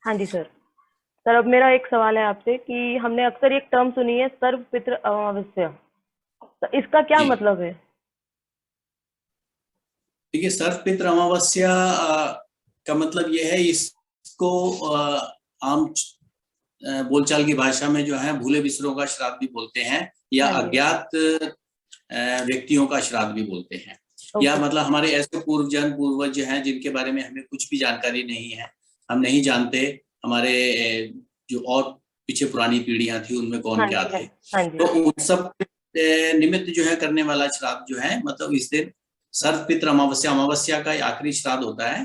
हाँ जी sir. Sir अब मेरा एक सवाल है आपसे कि हमने अक्सर एक टर्म सुनी है सर्व पितृ अमावस्या, तो इसका क्या जी मतलब है? देखिए, सर्वपित्र अमावस्या का मतलब यह है, इसको आम बोलचाल की भाषा में जो है भूले बिसरों का श्राद्ध भी बोलते हैं, या हाँ जी। अज्ञात व्यक्तियों का श्राद्ध भी बोलते हैं। या ओके मतलब सर। हमारे ऐसे पूर्वज हैं जिनके बारे में हमें कुछ भी जानकारी नहीं है, हम नहीं जानते हमारे जो और पीछे पुरानी पीढ़ियां थी उनमें कौन हाँ क्या जी, हाँ। थे। हाँ जी। तो उन सब निमित्त जो है करने वाला श्राद्ध जो है, मतलब इस दिन सर्वपित्र अमावस्या, अमावस्या का आखिरी श्राद्ध होता है।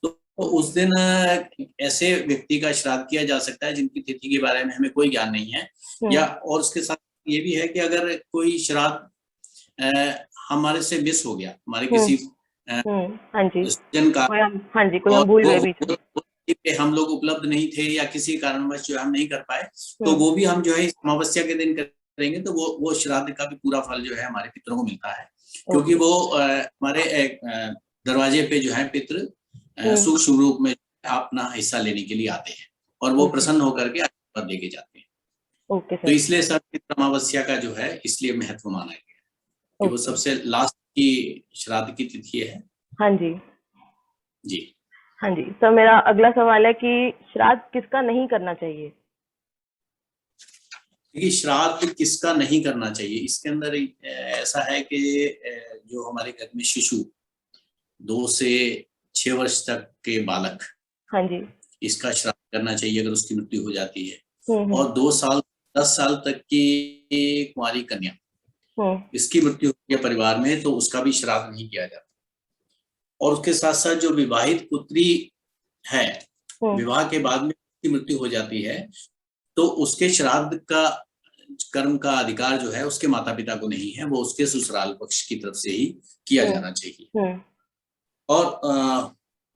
तो ओके। उस दिन ऐसे व्यक्ति का श्राद्ध किया जा सकता है जिनकी तिथि के बारे में हमें कोई ज्ञान नहीं है। या हुँ, और उसके साथ ये भी है कि अगर कोई श्राद्ध हमारे से मिस हो गया, हमारे हुँ, किसी हुँ। हाँ जी। जन का, कोई हम हाँ जी, कोई और हम भूल वो गए बीच में। पे हम लोग उपलब्ध नहीं थे या किसी कारणवश जो हम नहीं कर पाए, हुँ, तो वो भी हम जो है इस अमावस्या के दिन करेंगे, तो वो श्राद्ध का भी पूरा फल जो है हमारे पितरों को मिलता है। क्योंकि ओके। वो हमारे दरवाजे पे जो है पितृ हुँ, सूक्ष्म रूप में अपना हिस्सा लेने के लिए आते हैं, और वो ओके, प्रसन्न होकर के आशीर्वाद लेके जाते हैं। ओके तो सर। इसलिए सर्वपितृ अमावस्या का जो है इसलिए महत्व माना गया है कि वो ओके। सबसे लास्ट की श्राद्ध की तिथि है। हाँ जी, जी। हाँ जी। सर मेरा अगला सवाल है कि श्राद्ध किसका नहीं करना चाहिए? देखिए, श्राद्ध किसका नहीं करना चाहिए, इसके अंदर ऐसा है कि जो हमारे घर में शिशु, 2 से 6 वर्ष तक के बालक, हाँ जी। इसका श्राद्ध करना चाहिए अगर उसकी मृत्यु हो जाती है। हुँ, हुँ, और 2 साल 10 साल तक की कुंवारी कन्या, हुँ, इसकी मृत्यु होती है परिवार में, तो उसका भी श्राद्ध नहीं किया जाता। और उसके साथ साथ जो विवाहित पुत्री है, हुँ, विवाह के बाद में उसकी मृत्यु हो जाती है, तो उसके श्राद्ध का कर्म का अधिकार जो है उसके माता पिता को नहीं है, वो उसके ससुराल पक्ष की तरफ से ही किया हुँ, जाना चाहिए। हुँ, और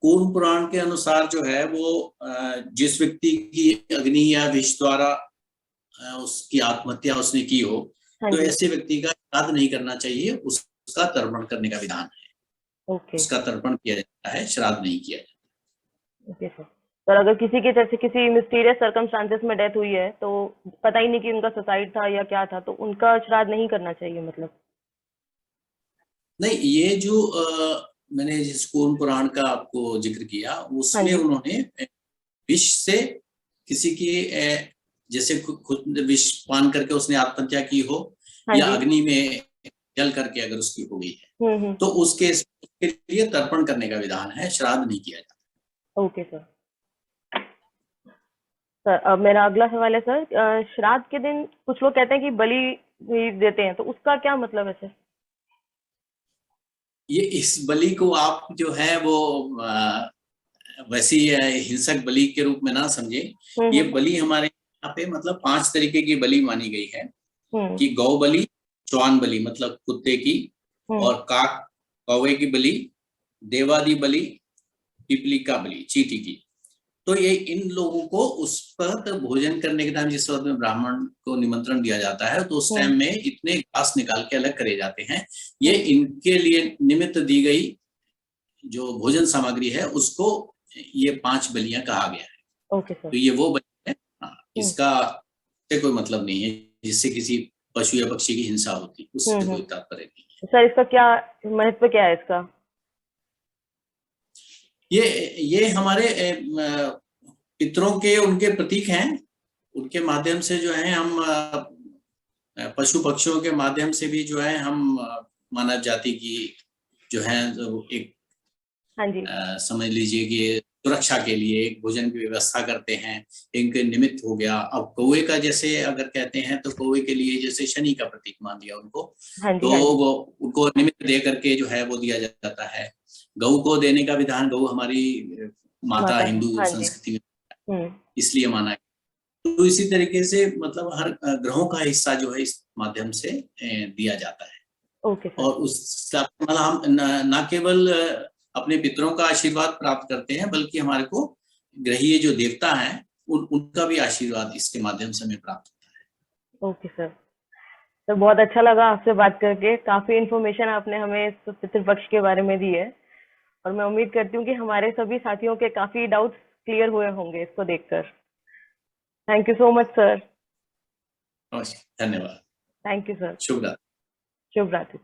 कूर्म पुराण के अनुसार जो है वो जिस व्यक्ति की अग्नि या विष द्वारा उसकी आत्महत्या उसने की हो, हाँ तो जी। ऐसे व्यक्ति का श्राद्ध नहीं करना चाहिए, उसका तर्पण करने का विधान है। ओके, उसका तर्पण किया जाता है, श्राद्ध नहीं किया जाता। Okay sir. सर अगर किसी की जैसे किसी मिस्टीरियस सर्कमस्टांसेस में डेथ हुई है, तो पता ही नहीं कि उनका सुसाइड था या क्या था, तो उनका श्राद्ध नहीं करना चाहिए मतलब? नहीं, ये जो मैंने जिस कूर्म पुराण का आपको जिक्र किया, हाँ उसमें जी, उन्होंने विष से किसी की जैसे खुद विष पान करके उसने आत्महत्या की हो, हाँ या जी। अग्नि में जल करके अगर उसकी हो गई है, हुँ, हुँ, तो उसके लिए तर्पण करने का विधान है, श्राद्ध नहीं किया जाता। Okay sir. सर अब मेरा अगला सवाल है सर, श्राद्ध के दिन कुछ लोग कहते हैं कि बलि भी देते हैं, तो उसका क्या मतलब है सर? ये इस बलि को आप जो है वो वैसी हिंसक बलि के रूप में ना समझे। हुँ, ये हुँ, बलि हमारे यहाँ पे मतलब 5 तरीके की बलि मानी गई है, हुँ, कि गौ बलि, च्वान बलि मतलब कुत्ते की, हुँ, और काक कौवे की बलि, देवादी बलि, पिपली का बलि चींटी की। तो ये इन लोगों को उस वक्त भोजन करने के टाइम, जिस वक्त में ब्राह्मण को निमंत्रण दिया जाता है, तो उस हुँ, टाइम में इतने घास निकाल के अलग करे जाते हैं। ये हुँ, इनके लिए निमित्त दी गई जो भोजन सामग्री है, उसको ये 5 बलियां कहा गया है। Okay sir. तो ये वो बलि है। हाँ, हुँ, इसका से कोई मतलब नहीं है जिससे किसी पशु या पक्षी की हिंसा होती, हुँ, उससे हुँ। कोई तात्पर्य नहीं है। सर इसका क्या महत्व क्या है इसका? ये ये हमारे पितरों के उनके प्रतीक हैं। उनके माध्यम से जो है हम पशु पक्षियों के माध्यम से भी जो है हम मानव जाति की जो है एक हाँ जी। समझ लीजिए कि सुरक्षा के लिए एक भोजन की व्यवस्था करते हैं। इनके निमित्त हो गया। अब कौवे का जैसे अगर कहते हैं, तो कौवे के लिए जैसे शनि का प्रतीक मान दिया उनको, हाँ जी, तो हाँ जी। वो उनको निमित्त दे करके जो है वो दिया जाता है। गऊ को देने का विधान, गऊ हमारी माता माता है। हिंदू हाँ जी। संस्कृति में हुँ, इसलिए माना है। तो इसी तरीके से मतलब हर ग्रहों का हिस्सा जो है इस माध्यम से दिया जाता है। Okay sir. और उस मतलब हम न केवल अपने पितरों का आशीर्वाद प्राप्त करते हैं, बल्कि हमारे को ग्रहीय जो देवता हैं उनका भी आशीर्वाद इसके माध्यम से हमें प्राप्त होता ओके सर। सर बहुत अच्छा लगा आपसे बात करके, काफ़ी इन्फॉर्मेशन आपने हमें इस पितृ पक्ष के बारे में दी है, और मैं उम्मीद करती हूँ कि हमारे सभी साथियों के काफ़ी डाउट्स क्लियर हुए होंगे इसको देखकर। Thank you so much sir. नमस्कार, धन्यवाद, थैंक यू सर। शुभ रात्रि। शुभ रात्रि।